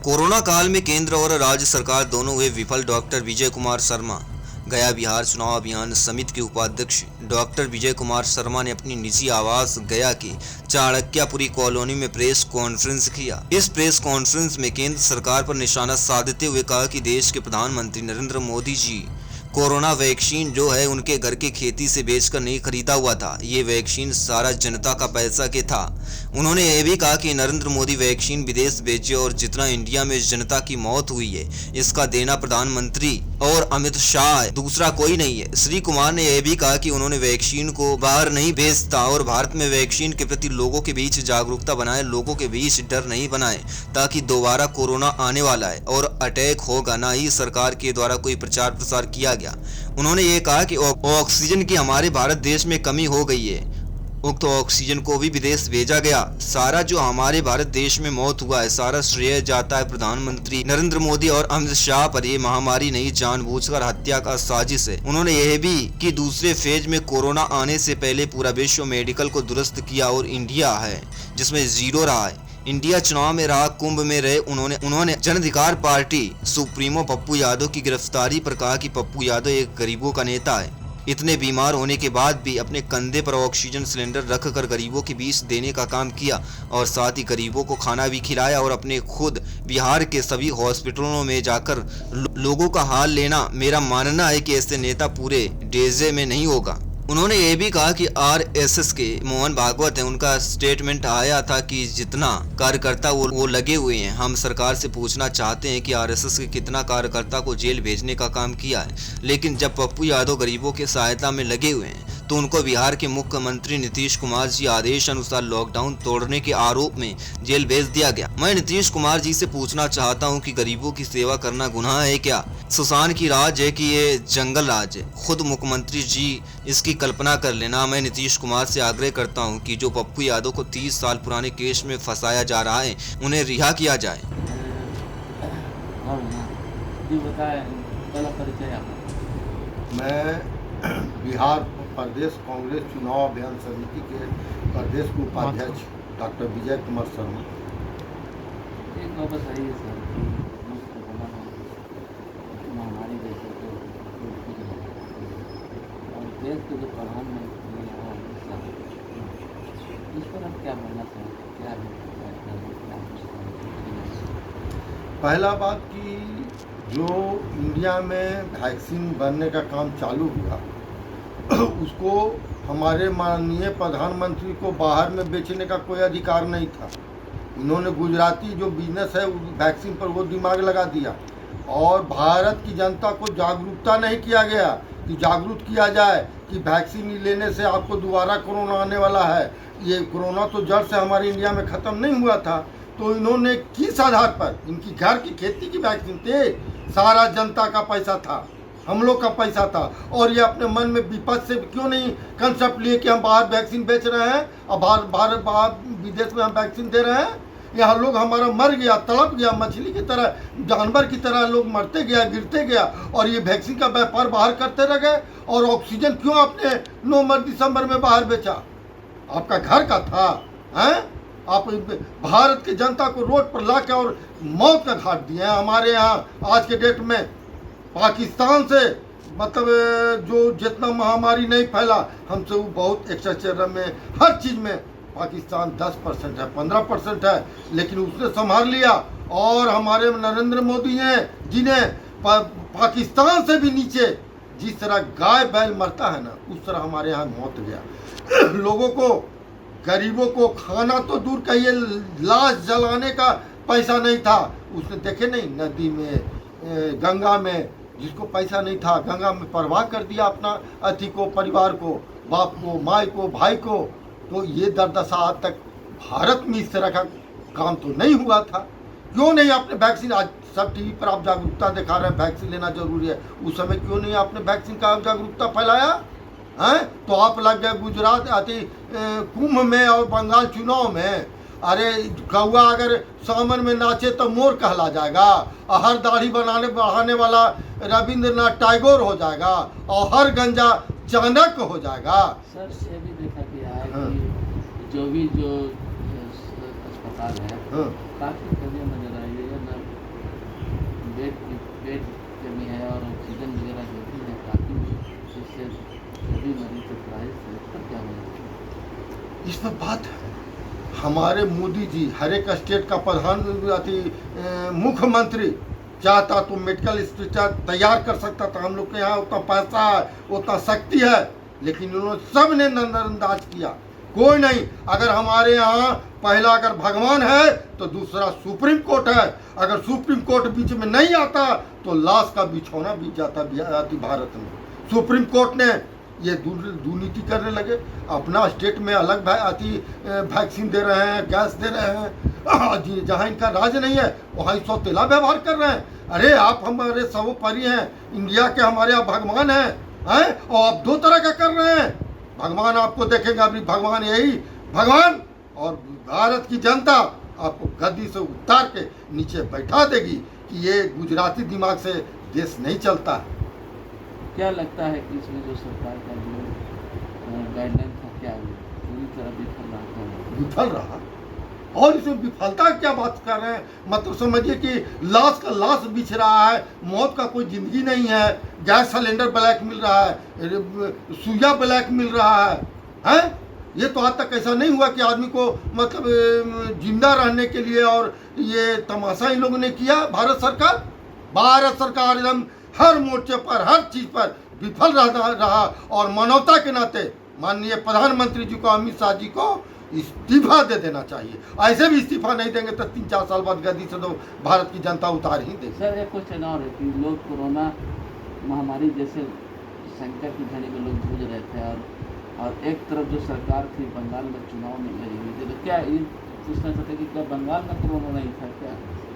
Corona काल में केंद्र और राज्य सरकार दोनों हुए विफल। डॉक्टर विजय कुमार शर्मा गया बिहार चुनाव अभियान समिति के उपाध्यक्ष डॉक्टर विजय कुमार शर्मा ने अपनी निजी आवास गया की चाणक्यपुरी कॉलोनी में प्रेस कॉन्फ्रेंस किया। इस प्रेस कॉन्फ्रेंस में केंद्र सरकार पर निशाना साधते हुए कहा कि देश के प्रधानमंत्री नरेंद्र मोदी जी कोरोना वैक्सीन जो है उनके घर के खेती से बेचकर नहीं खरीदा हुआ था। ये वैक्सीन सारा जनता का पैसा के था। उन्होंने ये भी कहा कि नरेंद्र मोदी वैक्सीन विदेश भेजे और जितना इंडिया में जनता की मौत हुई है इसका देना प्रधानमंत्री और अमित शाह है, दूसरा कोई नहीं है। श्री कुमार ने यह भी कहा कि उन्होंने वैक्सीन को बाहर नहीं भेजता और भारत में वैक्सीन के प्रति लोगों के बीच जागरूकता बनाए, लोगों के बीच डर नहीं बनाए, ताकि दोबारा कोरोना आने वाला है और अटैक होगा, ना ही सरकार के द्वारा कोई प्रचार प्रसार किया गया। उन्होंने ये कहा कि ऑक्सीजन की हमारे भारत देश में कमी हो गई है, उक्त ऑक्सीजन को भी विदेश भेजा गया। सारा जो हमारे भारत देश में मौत हुआ है सारा श्रेय जाता है प्रधानमंत्री नरेंद्र मोदी और अमित शाह पर। ये महामारी नहीं जानबूझकर हत्या का साजिश है। उन्होंने यह भी कि दूसरे फेज में कोरोना आने से पहले पूरा विश्व मेडिकल को दुरुस्त किया और इंडिया है जिसमें जीरो रहा है। इंडिया चुनाव में रहा, कुंभ में रहे। उन्होंने जन अधिकार पार्टी सुप्रीमो पप्पू यादव की गिरफ्तारी पर कहा कि पप्पू यादव एक गरीबों का नेता है। इतने बीमार होने के बाद भी अपने कंधे पर ऑक्सीजन सिलेंडर रखकर गरीबों के बीच देने का काम किया और साथ ही गरीबों को खाना भी खिलाया और अपने खुद बिहार के सभी हॉस्पिटलों में जाकर लोगों का हाल लेना। मेरा मानना है कि ऐसे नेता पूरे डेजे में नहीं होगा। उन्होंने ये भी कहा कि आरएसएस के मोहन भागवत है, उनका स्टेटमेंट आया था कि जितना कार्यकर्ता वो लगे हुए हैं। हम सरकार से पूछना चाहते हैं कि आरएसएस के कितना कार्यकर्ता को जेल भेजने का काम किया है, लेकिन जब पप्पू यादव गरीबों के सहायता में लगे हुए हैं तो उनको बिहार के मुख्यमंत्री नीतीश कुमार जी आदेश अनुसार लॉकडाउन तोड़ने के आरोप में जेल भेज दिया गया। मैं नीतीश कुमार जी से पूछना चाहता हूं कि गरीबों की सेवा करना गुनाह है क्या? सुशांत की राज है कि ये जंगल राज है? खुद मुख्यमंत्री जी इसकी कल्पना कर लेना। मैं नीतीश कुमार से आग्रह करता हूं कि जो पप्पू यादव को 30 साल पुराने केस में फंसाया जा रहा है उन्हें रिहा किया जाए। मैं बिहार प्रदेश कांग्रेस चुनाव अभियान समिति के प्रदेश के उपाध्यक्ष डॉक्टर विजय कुमार शर्मा। बताइए सर कि महामारी जैसे तो और देश के जो प्रधानमंत्री हैं इस पर आप क्या बोलना चाहेंगे? क्या पहला बात कि जो इंडिया में वैक्सीन बनने का काम चालू हुआ उसको हमारे माननीय प्रधानमंत्री को बाहर में बेचने का कोई अधिकार नहीं था। इन्होंने गुजराती जो बिजनेस है वैक्सीन पर वो दिमाग लगा दिया और भारत की जनता को जागरूकता नहीं किया गया कि जागरूक किया जाए कि वैक्सीन लेने से आपको दोबारा कोरोना आने वाला है। ये कोरोना तो जड़ से हमारे इंडिया में ख़त्म नहीं हुआ था, तो इन्होंने किस आधार पर, इनकी घर की खेती की वैक्सीन थे, सारा जनता का पैसा था, हम लोग का पैसा था, और ये अपने मन में विपक्ष से क्यों नहीं कंसेप्ट लिए कि हम बाहर वैक्सीन बेच रहे हैं और बाहर विदेश में हम वैक्सीन दे रहे हैं। यहाँ लोग हमारा मर गया, तड़प गया, मछली की तरह, जानवर की तरह लोग मरते गया, गिरते गया, और ये वैक्सीन का व्यापार बाहर करते रह गए। और ऑक्सीजन क्यों आपने नवंबर दिसंबर में बाहर बेचा? आपका घर का था, हैं? आप भारत की जनता को रोड पर ला के और मौत का घाट दिए हैं। हमारे यहाँ आज के डेट में पाकिस्तान से मतलब जो जितना महामारी नहीं फैला हमसे वो बहुत एक्स्ट्रा में हर चीज़ में पाकिस्तान 10% है, 15% है, लेकिन उसने संभाल लिया। और हमारे नरेंद्र मोदी हैं जिन्हें पाकिस्तान से भी नीचे जिस तरह गाय बैल मरता है ना, उस तरह हमारे यहाँ मौत गया। लोगों को, गरीबों को खाना तो दूर कहिए, लाश जलाने का पैसा नहीं था। उसने देखे नहीं, नदी में, गंगा में जिसको पैसा नहीं था गंगा में परवाह कर दिया अपना अति को, परिवार को, बाप को, माँ को, भाई को। तो ये दरदशा आज तक भारत में इस तरह का काम तो नहीं हुआ था। क्यों नहीं आपने वैक्सीन, आज सब टीवी पर आप जागरूकता दिखा रहे हैं वैक्सीन लेना जरूरी है, उस समय क्यों नहीं आपने वैक्सीन का जागरूकता फैलाया हैं? तो आप लग गए गुजरात आती कुंभ में और बंगाल चुनाव में। अरे कौआ अगर सावन में नाचे तो मोर कहला जाएगा, और हर दाढ़ी बढ़ाने वाला रविंद्रनाथ टैगोर हो जाएगा, और हर गंजा चाणक्य हो जाएगा। सर ये भी देखा गया है कि जो भी जो अस्पताल है हाँ। काफ़ी कमी नजर आई है ना, बेड कमी है और ऑक्सीजन वगैरह जो भी है काफ़ी, जिससे सभी मरीज सरप्राइज है। इस पर क्या बोलेंगे? इस पर बात है, हमारे मोदी जी हर एक स्टेट का मुख्यमंत्री चाहता तो मेडिकल स्ट्रक्चर तैयार कर सकता था। हम लोग के यहाँ उतना पैसा है, उतना शक्ति है, लेकिन उन्होंने सब ने नजरअंदाज किया। कोई नहीं, अगर हमारे यहाँ पहला अगर भगवान है तो दूसरा सुप्रीम कोर्ट है। अगर सुप्रीम कोर्ट बीच में नहीं आता तो लाश का बिछौना बीत जाता भारत में। सुप्रीम कोर्ट ने ये दुर्नीति करने लगे, अपना स्टेट में अलग वैक्सीन दे रहे हैं, गैस दे रहे हैं, जहाँ इनका राज नहीं है वहाँ ही सौतेला व्यवहार कर रहे हैं। अरे आप हमारे सर्वोपरि हैं, इंडिया के हमारे यहाँ भगवान हैं, और आप दो तरह का कर रहे हैं। भगवान आपको देखेंगे, अभी भगवान यही भगवान, और भारत की जनता आपको गद्दी से उतार के नीचे बैठा देगी कि ये गुजराती दिमाग से देश नहीं चलता है। क्या लगता है कि इसमें जो सरकार का जो गाइडलाइन था क्या पूरी तरह विफल रहा? और इसमें विफलता क्या बात कर रहे हैं? मतलब समझिए कि लाश का लाश बिछ रहा है, मौत का कोई जिंदगी नहीं है, गैस सिलेंडर ब्लैक मिल रहा है, सुइया ब्लैक मिल रहा है? ये तो आज तक ऐसा नहीं हुआ कि आदमी को मतलब जिंदा रहने के लिए, और ये तमाशा इन लोगों ने किया। भारत सरकार एकदम हर मोर्चे पर, हर चीज पर विफल रहा। और मानवता के नाते माननीय प्रधानमंत्री जी को, अमित शाह जी को इस्तीफा दे देना चाहिए। ऐसे भी इस्तीफा नहीं देंगे तो 3-4 साल बाद गद्दी से तो भारत की जनता उतार ही देगी। सर एक क्वेश्चन और है कि लोग कोरोना महामारी जैसे संकट की घड़ी में लोग जूझ रहे थे, और एक तरफ जो सरकार थी बंगाल में चुनाव में लगी हुई थी, तो क्या ये पूछना चाहते कि क्या बंगाल में कोरोना नहीं था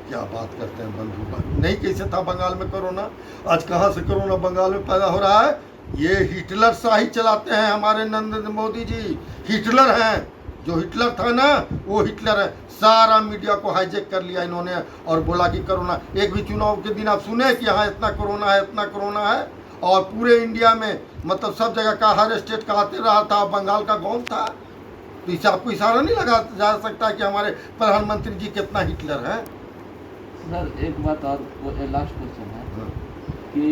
क्या बात करते हैं बंधु? नहीं, कैसे था बंगाल में कोरोना? आज कहाँ से कोरोना बंगाल में पैदा हो रहा है? ये हिटलर शाही चलाते हैं हमारे नरेंद्र मोदी जी। हिटलर हैं, जो हिटलर था ना वो हिटलर है। सारा मीडिया को हाईजेक कर लिया इन्होंने और बोला कि कोरोना, एक भी चुनाव के दिन आप सुने कि हाँ इतना कोरोना है, इतना कोरोना है, और पूरे इंडिया में मतलब सब जगह का हर स्टेट का आते रहा था, बंगाल का कौन था? तो इसे आपको इशारा नहीं लगा जा सकता कि हमारे प्रधानमंत्री जी कितना हिटलर हैं। सर एक बात और लास्ट क्वेश्चन है कि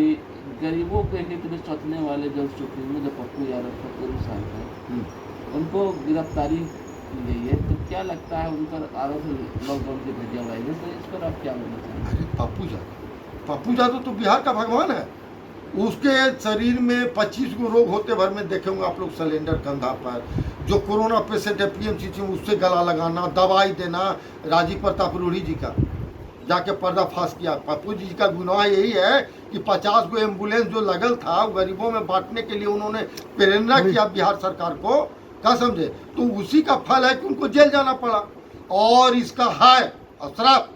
गरीबों के हित में सोचने वाले जो सुप्रीमो जो पप्पू यादव 70 साल का, उनको गिरफ्तारी की गई है, तो क्या लगता है उन पर आरोप लॉकडाउन की धज्जियां उड़ाई है, तो इस पर आप क्या बोलना चाहेंगे? अरे पप्पू यादव तो बिहार का भगवान है। उसके शरीर में 25 को रोग होते भर में देखे होंगे आप लोग, सिलेंडर कंधा पर। जो कोरोना पेशेंट है पीएमसीएच में, उससे गला लगाना, दवाई देना। राजीव प्रताप रूढ़ी जी का जाके पर्दाफाश किया। पप्पू जी का गुनाह यही है कि 50 को एम्बुलेंस जो लगल था वो गरीबों में बांटने के लिए उन्होंने प्रेरणा किया बिहार सरकार को, क्या समझे? तो उसी का फल है कि उनको जेल जाना पड़ा। और इसका है श्राप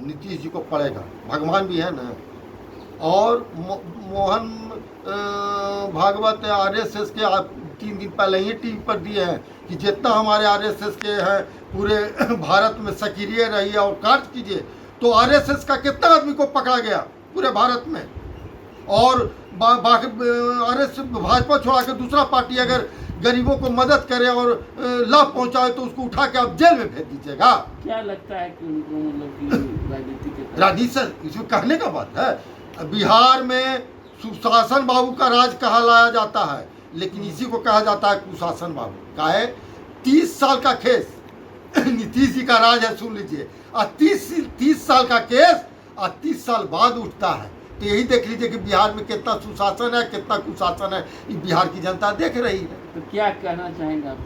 नीतीश जी को पड़ेगा, भगवान भी है ना। और मोहन भागवत आरएसएस के 3 दिन पहले ही टीवी पर दिए हैं कि जितना हमारे आरएसएस के हैं पूरे भारत में सक्रिय रहिए और कार्य कीजिए। तो आरएसएस का कितना आदमी को पकड़ा गया पूरे भारत में? और आरएसएस भाजपा छोड़ा के दूसरा पार्टी अगर गरीबों को मदद करे और लाभ पहुंचाए तो उसको उठा के आप जेल में भेज दीजिएगा। क्या लगता है कि उनको मतलब कि राजनीति इसमें कहने का बात है। बिहार में सुशासन बाबू का राज कहलाया जाता है, लेकिन इसी को कहा जाता है कुशासन बाबू का है। 30 साल का केस नीतीश जी का राज है, सुन लीजिए। और 30 साल का केस और 30 साल बाद उठता है। तो यही देख लीजिए कि बिहार में कितना सुशासन है, कितना कुशासन है, ये बिहार की जनता देख रही है। तो क्या कहना चाहेंगे आप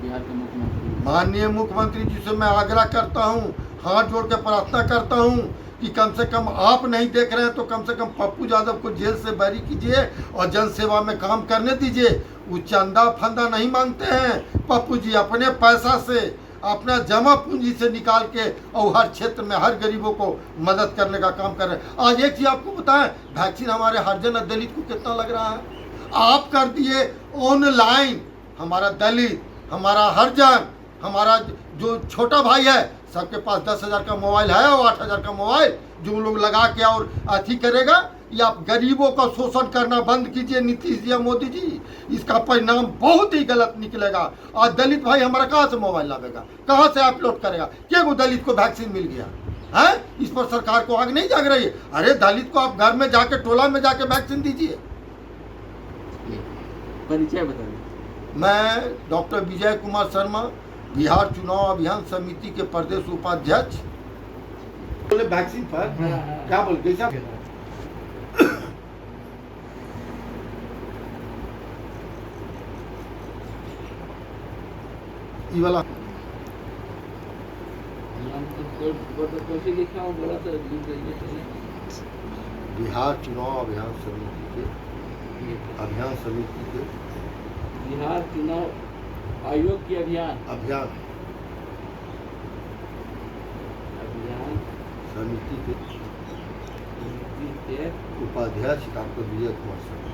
बिहार के मुख्यमंत्री? माननीय मुख्यमंत्री जी से मैं आग्रह करता हूँ, हाथ जोड़ के प्रार्थना करता हूँ कि कम से कम आप नहीं देख रहे हैं तो कम से कम पप्पू यादव को जेल से बरी कीजिए और जन सेवा में काम करने दीजिए। वो चंदा फंदा नहीं मांगते हैं। पप्पू जी अपने पैसा से, अपना जमा पूंजी से निकाल के और हर क्षेत्र में हर गरीबों को मदद करने का काम कर रहे हैं। आज एक चीज आपको बताएं, वैक्सीन हमारे हरिजन दलित को कितना लग रहा है? आप कर दिए ऑनलाइन। हमारा दलित, हमारा हरिजन, हमारा जो छोटा भाई है, सबके पास 10,000 का मोबाइल है और 8,000 का मोबाइल जो लोग लगा के और अथी करेगा या गरीबों का शोषण करना बंद कीजिए नीतीश जी, मोदी जी। इसका परिणाम बहुत ही गलत निकलेगा। और दलित भाई हमारा कहाँ से मोबाइल लावेगा, कहाँ से अपलोड करेगा? क्या वो दलित को वैक्सीन मिल गया है? इस पर सरकार को आग नहीं जाग रही है? अरे दलित को आप घर में जाके, टोला में जाके वैक्सीन दीजिए। परिचय बताइए। मैं डॉक्टर विजय कुमार शर्मा, बिहार चुनाव अभियान समिति के प्रदेश उपाध्यक्ष। बोले वैक्सीन पर क्या बोल कैसा ये वाला कैसे लिखा हूँ बड़ा सा लिख दीजिए। बिहार चुनाव अभियान समिति के बिहार चुनाव आयोग की अभियान समिति के समिति के उपाध्यक्ष डॉक्टर विजय कुमार शर्मा।